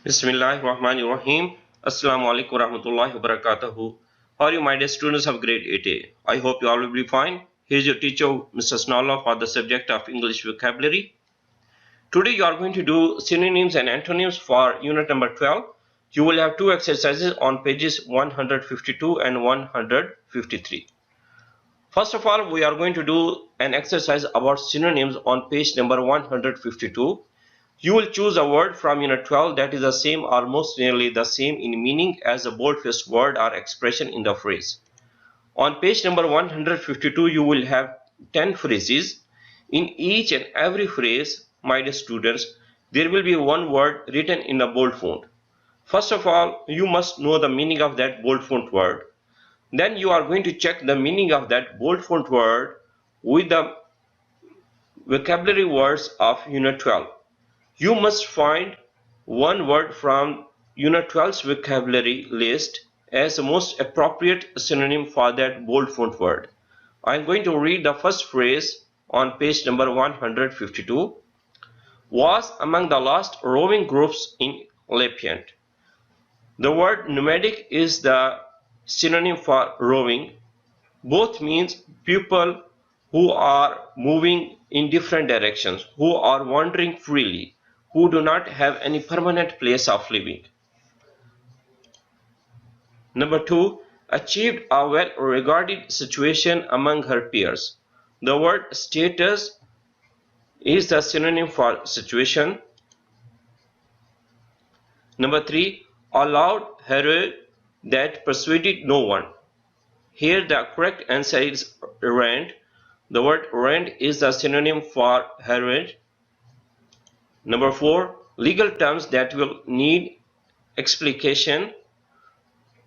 Bismillahirrahmanirrahim. Assalamu alaikum warahmatullahi wabarakatuh. How are you, my dear students of grade 8A? I hope you all will be fine. Here's your teacher, Mr. Snarla, for the subject of English vocabulary. Today you are going to do synonyms and antonyms for unit number 12. You will have two exercises on pages 152 and 153. First of all, we are going to do an exercise about synonyms on page number 152. You will choose a word from unit 12 that is the same or most nearly the same in meaning as a bold-faced word or expression in the phrase. On page number 152, you will have 10 phrases. In each and every phrase, my dear students, there will be one word written in a bold font. First of all, you must know the meaning of that bold font word. Then you are going to check the meaning of that bold font word with the vocabulary words of unit 12. You must find one word from Unit 12's vocabulary list as the most appropriate synonym for that bold font word. I am going to read the first phrase on page number 152. Was among the last rowing groups in Lapient. The word nomadic is the synonym for rowing. Both means people who are moving in different directions, who are wandering freely, who do not have any permanent place of living. Number 2, achieved a well-regarded situation among her peers. The word status is the synonym for situation. Number 3, allowed hero that persuaded no one. Here the correct answer is rent. The word rent is the synonym for heroin. Number 4, legal terms that will need explication,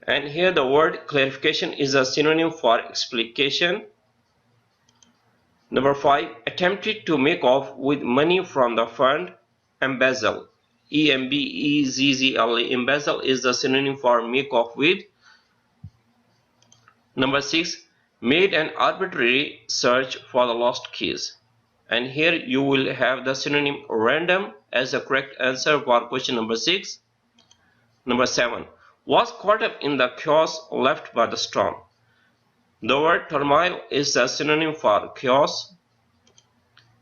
and here the word clarification is a synonym for explication. Number 5, attempted to make off with money from the fund. Embezzle, E-M-B-E-Z-Z-L-E, embezzle is the synonym for make off with. Number 6, made an arbitrary search for the lost keys. And here you will have the synonym random as the correct answer for question number 6. Number 7, was caught up in the chaos left by the storm. The word turmoil is the synonym for chaos.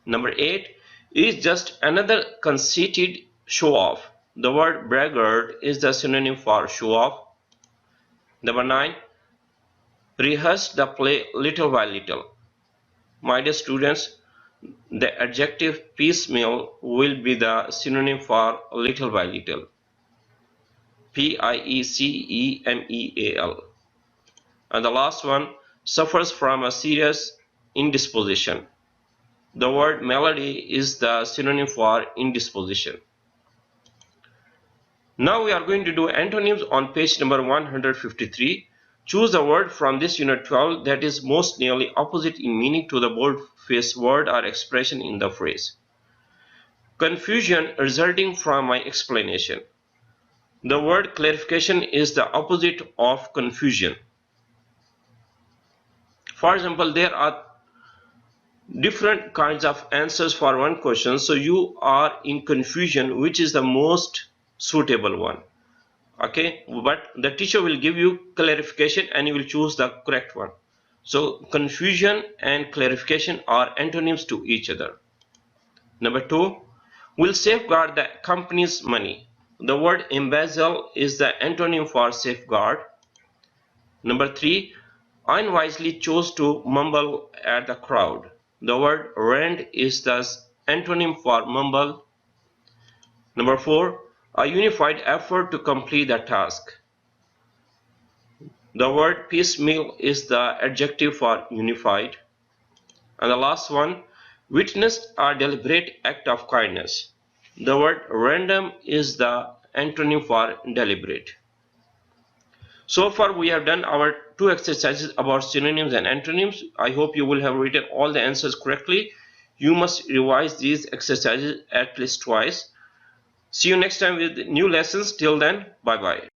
Number 8, is just another conceited show off. The word braggart is the synonym for show off. Number 9, rehearsed the play little by little. My dear students, the adjective piecemeal will be the synonym for little by little. P-I-E-C-E-M-E-A-L. And the last one, suffers from a serious indisposition. The word melody is the synonym for indisposition. Now we are going to do antonyms on page number 153. Choose a word from this unit 12 that is most nearly opposite in meaning to the bold-faced word or expression in the phrase. Confusion resulting from my explanation. The word clarification is the opposite of confusion. For example, there are different kinds of answers for one question, so you are in confusion which is the most suitable one. Okay, but the teacher will give you clarification and you will choose the correct one. So confusion and clarification are antonyms to each other. Number 2, will safeguard the company's money. The word embezzle is the antonym for safeguard. Number 3, unwisely chose to mumble at the crowd. The word rent is the antonym for mumble. Number 4, a unified effort to complete the task. The word piecemeal is the adjective for unified. And the last one, witnessed a deliberate act of kindness. The word random is the antonym for deliberate. So far we have done our two exercises about synonyms and antonyms. I hope you will have written all the answers correctly. You must revise these exercises at least twice. See you next time with new lessons. Till then, bye bye.